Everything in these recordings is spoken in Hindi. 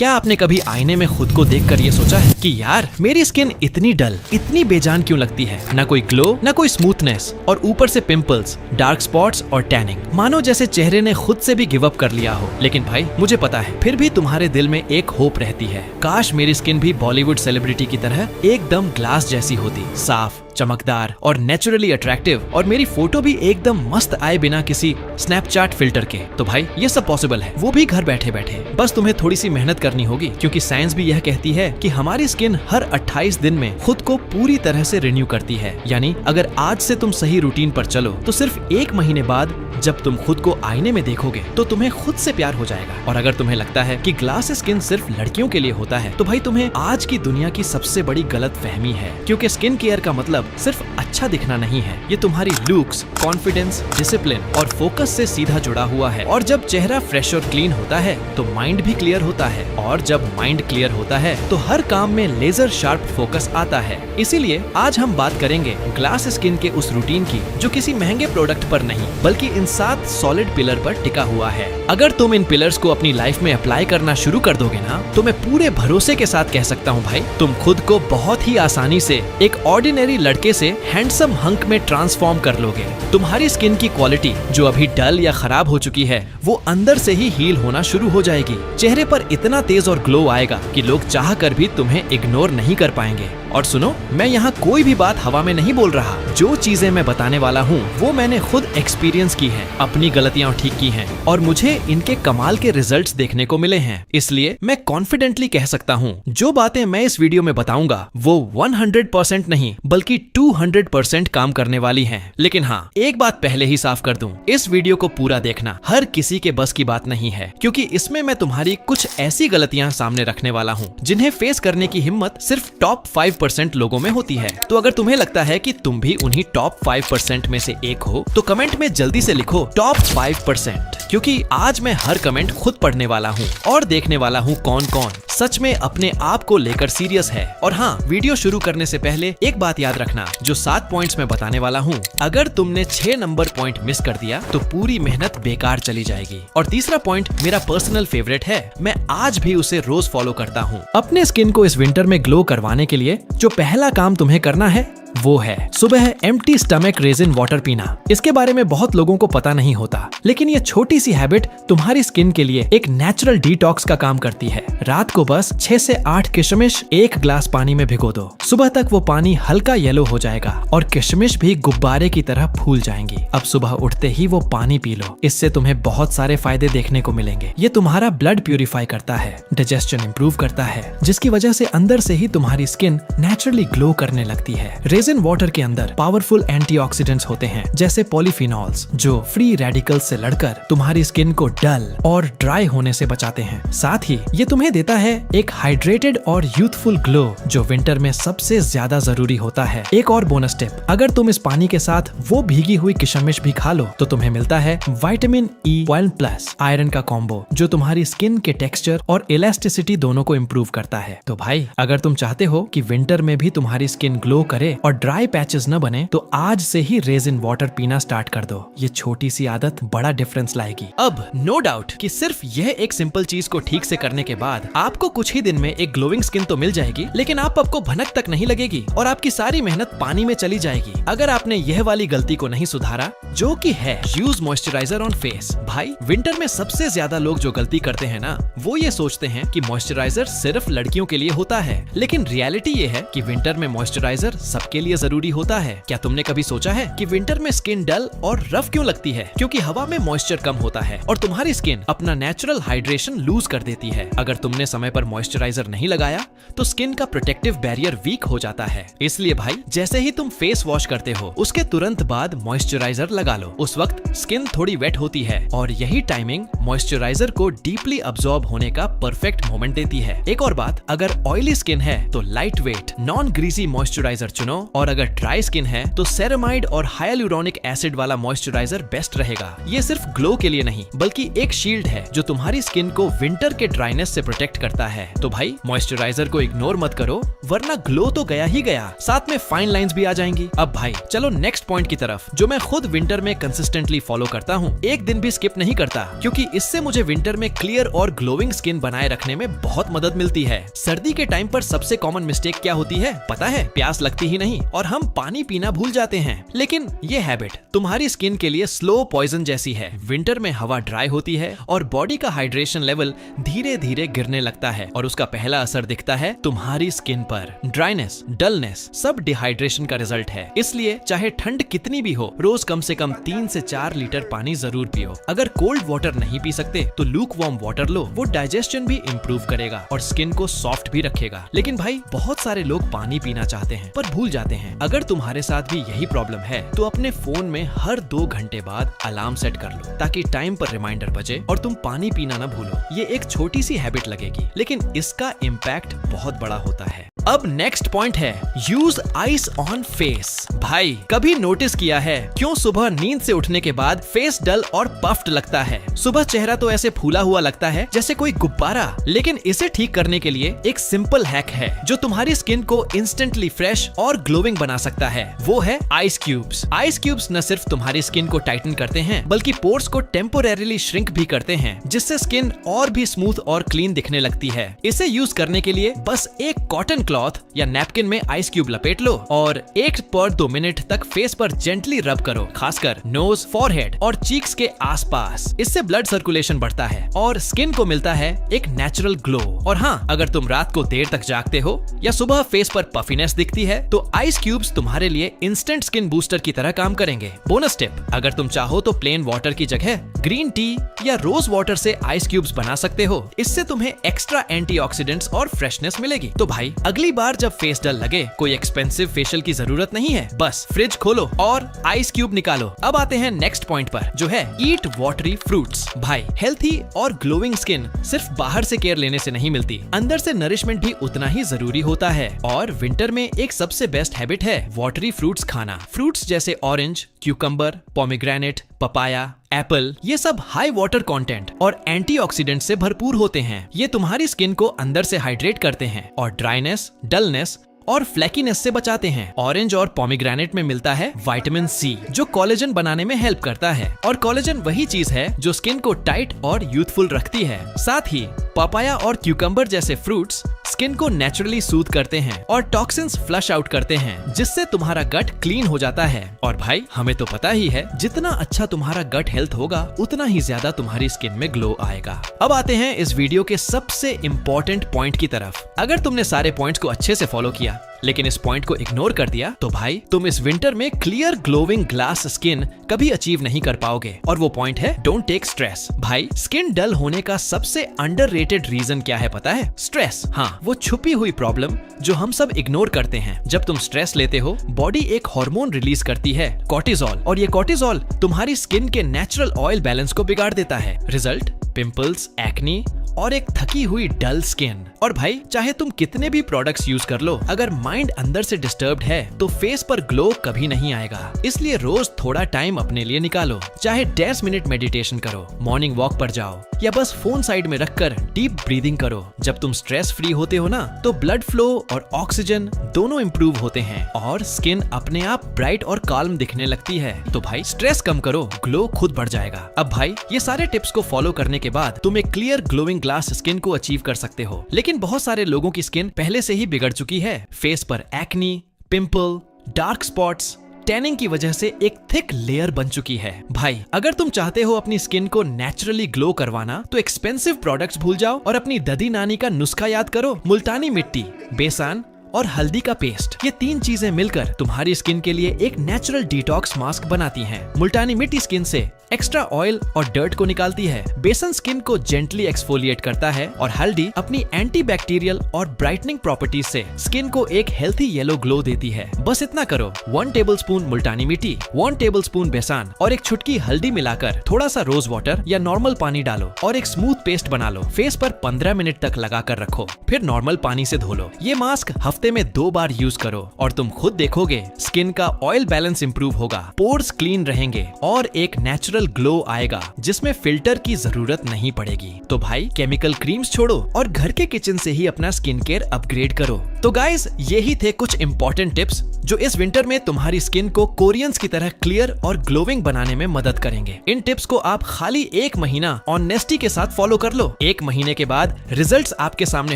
क्या आपने कभी आईने में खुद को देखकर ये सोचा है कि यार मेरी स्किन इतनी डल, इतनी बेजान क्यों लगती है? ना कोई ग्लो, ना कोई स्मूथनेस, और ऊपर से पिंपल्स, डार्क स्पॉट्स और टैनिंग। मानो जैसे चेहरे ने खुद से भी गिव अप कर लिया हो। लेकिन भाई मुझे पता है, फिर भी तुम्हारे दिल में एक होप रहती है। काश मेरी स्किन भी बॉलीवुड सेलिब्रिटी की तरह एकदम ग्लास जैसी होती, साफ, चमकदार और नेचुरली अट्रैक्टिव, और मेरी फोटो भी एकदम मस्त आए बिना किसी स्नैपचैट फिल्टर के। तो भाई ये सब पॉसिबल है, वो भी घर बैठे बैठे। बस तुम्हें थोड़ी सी मेहनत करनी होगी, क्योंकि साइंस भी यह कहती है कि हमारी स्किन हर 28 दिन में खुद को पूरी तरह से रिन्यू करती है। यानी अगर आज से तुम सही रूटीन पर चलो तो सिर्फ 1 महीने बाद जब तुम खुद को आईने में देखोगे तो तुम्हें खुद से प्यार हो जाएगा। और अगर तुम्हें लगता है कि ग्लास स्किन सिर्फ लड़कियों के लिए होता है, तो भाई तुम्हें आज की दुनिया की सबसे बड़ी गलत फहमी है। क्योंकि स्किन केयर का मतलब सिर्फ अच्छा दिखना नहीं है, ये तुम्हारी लुक्स, कॉन्फिडेंस, डिसिप्लिन और फोकस से सीधा जुड़ा हुआ है। और जब चेहरा फ्रेश और क्लीन होता है तो माइंड भी क्लियर होता है, और जब माइंड क्लियर होता है तो हर काम में लेजर शार्प फोकस आता है। इसीलिए आज हम बात करेंगे ग्लास स्किन के उस रूटीन की जो किसी महंगे प्रोडक्ट पर नहीं बल्कि इन 7 सॉलिड पिलर पर टिका हुआ है। अगर तुम इन पिलर्स को अपनी लाइफ में अप्लाई करना शुरू कर दोगे ना, तो मैं पूरे भरोसे के साथ कह सकता हूँ भाई, तुम खुद को बहुत ही आसानी से एक ऑर्डिनरी लड़के से हैंडसम हंक में ट्रांसफॉर्म कर लोगे। तुम्हारी स्किन की क्वालिटी जो अभी डल या खराब हो चुकी है, वो अंदर से ही हील होना शुरू हो जाएगी। चेहरे पर इतना तेज और ग्लो आएगा कि लोग चाह कर भी तुम्हें इग्नोर नहीं कर पाएंगे। और सुनो, मैं यहाँ कोई भी बात हवा में नहीं बोल रहा। जो चीजें मैं बताने वाला हूँ वो मैंने खुद एक्सपीरियंस की हैं, अपनी गलतियाँ ठीक की हैं, और मुझे इनके कमाल के रिजल्ट्स देखने को मिले हैं। इसलिए मैं कॉन्फिडेंटली कह सकता हूँ, जो बातें मैं इस वीडियो में बताऊंगा वो 100% नहीं बल्कि 200% काम करने वाली हैं। लेकिन हाँ, एक बात पहले ही साफ कर दूं, इस वीडियो को पूरा देखना हर किसी के बस की बात नहीं है, क्योंकि इसमें मैं तुम्हारी कुछ ऐसी गलतियां सामने रखने वाला हूं जिन्हें फेस करने की हिम्मत सिर्फ टॉप 5% लोगों में होती है। तो अगर तुम्हें लगता है कि तुम भी उन्हीं टॉप 5% में से एक हो, तो कमेंट में जल्दी से लिखो टॉप 5%, क्योंकि आज मैं हर कमेंट खुद पढ़ने वाला हूँ और देखने वाला हूँ कौन कौन सच में अपने आप को लेकर सीरियस है। और हाँ, वीडियो शुरू करने से पहले एक बात याद रखना, जो 7 पॉइंट्स मैं बताने वाला हूँ, अगर तुमने 6 नंबर पॉइंट मिस कर दिया तो पूरी मेहनत बेकार चली जाएगी। और तीसरा पॉइंट मेरा पर्सनल फेवरेट है, मैं आज भी उसे रोज फॉलो करता हूँ। अपने स्किन को इस विंटर में ग्लो करवाने के लिए जो पहला काम तुम्हें करना है वो है सुबह एम्प्टी स्टमक रेजिन वाटर पीना। इसके बारे में बहुत लोगों को पता नहीं होता, लेकिन ये छोटी सी हैबिट तुम्हारी स्किन के लिए एक नेचुरल डिटॉक्स का काम करती है। रात को बस 6 से 8 किशमिश 1 ग्लास पानी में भिगो दो। सुबह तक वो पानी हल्का येलो हो जाएगा और किशमिश भी गुब्बारे की तरह फूल जाएंगी। अब सुबह उठते ही वो पानी पी लो। इससे तुम्हें बहुत सारे फायदे देखने को मिलेंगे। ये तुम्हारा ब्लड प्यूरिफाई करता है, डाइजेशन इंप्रूव करता है, जिसकी वजह से अंदर से ही तुम्हारी स्किन नेचुरली ग्लो करने लगती है। रेजिन वाटर के अंदर पावरफुल एंटीऑक्सीडेंट्स होते हैं, जैसे पॉलीफिनॉल्स, जो फ्री रेडिकल्स से लड़कर तुम्हारी स्किन को डल और ड्राई होने से बचाते हैं। साथ ही ये तुम्हें देता है एक हाइड्रेटेड और यूथफुल ग्लो, जो विंटर में सबसे ज्यादा जरूरी होता है। एक और बोनस टिप, अगर तुम इस पानी के साथ वो भीगी हुई किशमिश भी खा लो तो तुम्हें मिलता है विटामिन ई 1+ आयरन का कॉम्बो, जो तुम्हारी स्किन के टेक्सचर और इलास्टिसिटी दोनों को इम्प्रूव करता है। तो भाई, अगर तुम चाहते हो कि विंटर में भी तुम्हारी स्किन ग्लो करे और ड्राई पैचेस न बने, तो आज से ही रेजिन वाटर पीना स्टार्ट कर दो। ये छोटी सी आदत बड़ा डिफरेंस लाएगी। अब नो डाउट कि सिर्फ यह एक सिंपल चीज को ठीक से करने के बाद आपको कुछ ही दिन में एक ग्लोइंग स्किन तो मिल जाएगी, लेकिन आपको भनक तक नहीं लगेगी और आपकी सारी मेहनत पानी में चली जाएगी अगर आपने यह वाली गलती को नहीं सुधारा, जो कि है यूज मॉइस्चराइजर ऑन फेस। भाई, विंटर में सबसे ज्यादा लोग जो गलती करते हैं ना, वो ये सोचते हैं कि मॉइस्चराइजर सिर्फ लड़कियों के लिए होता है, लेकिन रियलिटी ये है कि विंटर में मॉइस्चराइजर सबके लिए जरूरी होता है। क्या तुमने कभी सोचा है कि विंटर में स्किन डल और रफ क्यों लगती है? क्योंकि हवा में मॉइस्चर कम होता है और तुम्हारी स्किन अपना नेचुरल हाइड्रेशन लूज कर देती है। अगर तुमने समय पर मॉइस्चराइजर नहीं लगाया तो स्किन का प्रोटेक्टिव बैरियर वीक हो जाता है। इसलिए भाई, जैसे ही तुम फेस वॉश करते हो उसके तुरंत बाद मॉइस्चराइजर लगा लो। उस वक्त स्किन थोड़ी वेट होती है और यही टाइमिंग मॉइस्चराइजर को डीपली अब्सॉर्ब होने का परफेक्ट मोमेंट देती है। एक और बात, अगर ऑयली स्किन है तो light weight non greasy moisturiser चुनो और अगर ड्राई स्किन है तो सेरामाइड और हाइलुरोनिक एसिड वाला मॉइस्चराइजर बेस्ट रहेगा। ये सिर्फ ग्लो के लिए नहीं बल्कि एक शील्ड है जो तुम्हारी स्किन को विंटर के ड्राइनेस से प्रोटेक्ट करता है। तो भाई मॉइस्चराइजर को इग्नोर मत करो, वरना ग्लो तो गया ही गया, साथ में फाइन लाइंस भी आ जाएंगी। अब भाई चलो नेक्स्ट पॉइंट की तरफ, जो मैं खुद विंटर में कंसिस्टेंटली फॉलो करता हूँ, एक दिन भी स्किप नहीं करता, क्योंकि इससे मुझे विंटर में क्लियर और ग्लोइंग स्किन बनाए रखने में बहुत मदद मिलती है। सर्दी के टाइम पर सबसे कॉमन मिस्टेक क्या होती है पता है? प्यास लगती ही नहीं और हम पानी पीना भूल जाते हैं। लेकिन ये हैबिट तुम्हारी स्किन के लिए स्लो पॉइजन जैसी है। विंटर में हवा ड्राई होती है और बॉडी का हाइड्रेशन लेवल धीरे धीरे गिरने लगता है और उसका पहला असर दिखता है तुम्हारी स्किन पर। ड्राइनेस, डलनेस सब डिहाइड्रेशन का रिजल्ट है। इसलिए चाहे ठंड कितनी भी हो, रोज कम से कम 3 से 4 लीटर पानी जरूर पियो। अगर कोल्ड वाटर नहीं पी सकते तो लूक वार्म वाटर लो, वो डाइजेशन भी इम्प्रूव करेगा और स्किन को सॉफ्ट भी रखेगा। लेकिन भाई बहुत सारे लोग पानी पीना चाहते हैं पर भूल जाते हैं। अगर तुम्हारे साथ भी यही प्रॉब्लम है तो अपने फोन में हर 2 घंटे बाद अलार्म सेट कर लो, ताकि टाइम पर रिमाइंडर बजे और तुम पानी पीना ना भूलो। ये एक छोटी सी हैबिट लगेगी, लेकिन इसका इम्पैक्ट बहुत बड़ा होता है। अब नेक्स्ट पॉइंट है यूज आइस ऑन फेस। भाई कभी नोटिस किया है क्यों सुबह नींद से उठने के बाद फेस डल और पफ्ड लगता है? सुबह चेहरा तो ऐसे फूला हुआ लगता है जैसे कोई गुब्बारा। लेकिन इसे ठीक करने के लिए एक सिंपल हैक है जो तुम्हारी स्किन को इंस्टेंटली फ्रेश और ग्लोइंग बना सकता है। वो है आइस क्यूब्स। आइस क्यूब्स न सिर्फ तुम्हारी स्किन को टाइटन करते हैं बल्कि पोर्स को टेम्पोरेरीली श्रिंक भी करते हैं, जिससे स्किन और भी स्मूथ और क्लीन दिखने लगती है। इसे यूज करने के लिए बस एक कॉटन क्लॉथ या नैपकिन में आइस क्यूब लपेट लो और 1 पर 2 मिनट तक फेस पर जेंटली रब करो, खासकर नोज, फॉरहेड और चीक्स के आसपास। इससे ब्लड सर्कुलेशन बढ़ता है और स्किन को मिलता है एक नेचुरल ग्लो। और हाँ, अगर तुम रात को देर तक जागते हो या सुबह फेस पर पफिनेस दिखती है तो आइस क्यूब्स तुम्हारे लिए इंस्टेंट स्किन बूस्टर की तरह काम करेंगे। बोनस टिप, अगर तुम चाहो तो प्लेन वाटर की जगह ग्रीन टी या रोज वाटर से आइस क्यूब्स बना सकते हो। इससे तुम्हें एक्स्ट्रा एंटीऑक्सीडेंट्स और फ्रेशनेस मिलेगी। तो भाई अगली बार जब फेस डल लगे, कोई एक्सपेंसिव फेशियल की जरूरत नहीं है, बस फ्रिज खोलो और आइस क्यूब निकालो। अब आते हैं नेक्स्ट पॉइंट पर, जो है ईट वाटरी फ्रूट्स। भाई हेल्थी और ग्लोइंग स्किन सिर्फ बाहर से केयर लेने से नहीं मिलती, अंदर से नरिशमेंट भी उतना ही जरूरी होता है। और विंटर में एक सबसे बेस्ट हैबिट है वाटरी फ्रूट्स खाना। फ्रूट्स जैसे orange, cucumber, pomegranate, papaya, Apple, ये सब हाई वाटर कंटेंट और एंटीऑक्सीडेंट से भरपूर होते हैं। ये तुम्हारी स्किन को अंदर से हाइड्रेट करते हैं और ड्राइनेस, डलनेस और फ्लैकीनेस से बचाते हैं। ऑरेंज और पोमीग्रेनेट में मिलता है विटामिन सी, जो कोलेजन बनाने में हेल्प करता है, और कोलेजन वही चीज है जो स्किन को टाइट और यूथफुल रखती है। साथ ही पपाया और क्यूकम्बर जैसे फ्रूट्स स्किन को नेचुरली सूद करते हैं और टॉक्सिन्स फ्लश आउट करते हैं, जिससे तुम्हारा गट क्लीन हो जाता है। और भाई हमें तो पता ही है, जितना अच्छा तुम्हारा गट हेल्थ होगा उतना ही ज्यादा तुम्हारी स्किन में ग्लो आएगा। अब आते हैं इस वीडियो के सबसे इम्पोर्टेंट पॉइंट की तरफ। अगर तुमने सारे पॉइंट्स को अच्छे से फॉलो किया लेकिन इस पॉइंट को इग्नोर कर दिया तो भाई तुम इस विंटर में क्लियर ग्लोइंग ग्लास स्किन कभी अचीव नहीं कर पाओगे। और वो पॉइंट है डोंट टेक स्ट्रेस। भाई स्किन डल होने का सबसे अंडररेटेड रीजन क्या है पता है? स्ट्रेस। हाँ, वो छुपी हुई प्रॉब्लम जो हम सब इग्नोर करते हैं। जब तुम स्ट्रेस लेते हो, बॉडी एक हार्मोन रिलीज करती है, कॉर्टिसोल, और ये कॉर्टिसोल तुम्हारी स्किन के नेचुरल ऑयल बैलेंस को बिगाड़ देता है। रिजल्ट पिंपल्स, एक्नी और एक थकी हुई डल स्किन। और भाई चाहे तुम कितने भी प्रोडक्ट्स यूज कर लो, अगर माइंड अंदर से डिस्टर्ब्ड है तो फेस पर ग्लो कभी नहीं आएगा। इसलिए रोज थोड़ा टाइम अपने लिए निकालो, चाहे 10 मिनट मेडिटेशन करो, मॉर्निंग वॉक पर जाओ या बस फोन साइड में रखकर डीप ब्रीदिंग करो। जब तुम स्ट्रेस फ्री होते हो ना, तो ब्लड फ्लो और ऑक्सीजन दोनों इम्प्रूव होते हैं और स्किन अपने आप ब्राइट और काल्म दिखने लगती है। तो भाई स्ट्रेस कम करो, ग्लो खुद बढ़ जाएगा। अब भाई ये सारे टिप्स को फॉलो करने के बाद तुम एक क्लियर ग्लोइंग ग्लास स्किन को अचीव कर सकते हो। लेकिन बहुत सारे लोगों की स्किन पहले से ही बिगड़ चुकी है। फेस पर acne, pimple, dark spots, tanning की वजह से एक थिक लेयर बन चुकी है। भाई अगर तुम चाहते हो अपनी स्किन को नेचुरली ग्लो करवाना तो एक्सपेंसिव प्रोडक्ट्स भूल जाओ और अपनी दादी नानी का नुस्खा याद करो। मुल्तानी मिट्टी, बेसन और हल्दी का पेस्ट, ये 3 चीजें मिलकर तुम्हारी स्किन के लिए एक नेचुरल डिटॉक्स मास्क बनाती हैं। मुल्तानी मिट्टी स्किन से एक्स्ट्रा ऑयल और डर्ट को निकालती है, बेसन स्किन को जेंटली एक्सफोलिएट करता है और हल्दी अपनी एंटीबैक्टीरियल और ब्राइटनिंग प्रॉपर्टीज से स्किन को एक हेल्थी येलो ग्लो देती है। बस इतना करो, 1 टेबलस्पून मुल्तानी मिट्टी, 1 टेबलस्पून बेसन और एक चुटकी हल्दी मिलाकर थोड़ा सा रोज वाटर या नॉर्मल पानी डालो और एक स्मूथ पेस्ट बना लो। फेस पर 15 मिनट तक लगा कर रखो, फिर नॉर्मल पानी से धो लो। ये मास्क हफ्ते हफ्ते में 2 बार यूज करो और तुम खुद देखोगे स्किन का ऑयल बैलेंस इंप्रूव होगा, पोर्स क्लीन रहेंगे और एक नेचुरल ग्लो आएगा जिसमें फिल्टर की जरूरत नहीं पड़ेगी। तो भाई केमिकल क्रीम्स छोड़ो और घर के किचन से ही अपना स्किन केयर अपग्रेड करो। तो गाइस, यही थे कुछ इंपॉर्टेंट टिप्स जो इस विंटर में तुम्हारी स्किन को कोरियंस की तरह क्लियर और ग्लोइंग बनाने में मदद करेंगे। इन टिप्स को आप खाली 1 महीना ऑनेस्टी के साथ फॉलो कर लो। 1 महीने के बाद रिजल्ट्स आपके सामने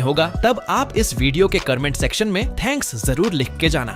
होगा, तब आप इस वीडियो के कमेंट सेक्शन में थैंक्स जरूर लिख के जाना।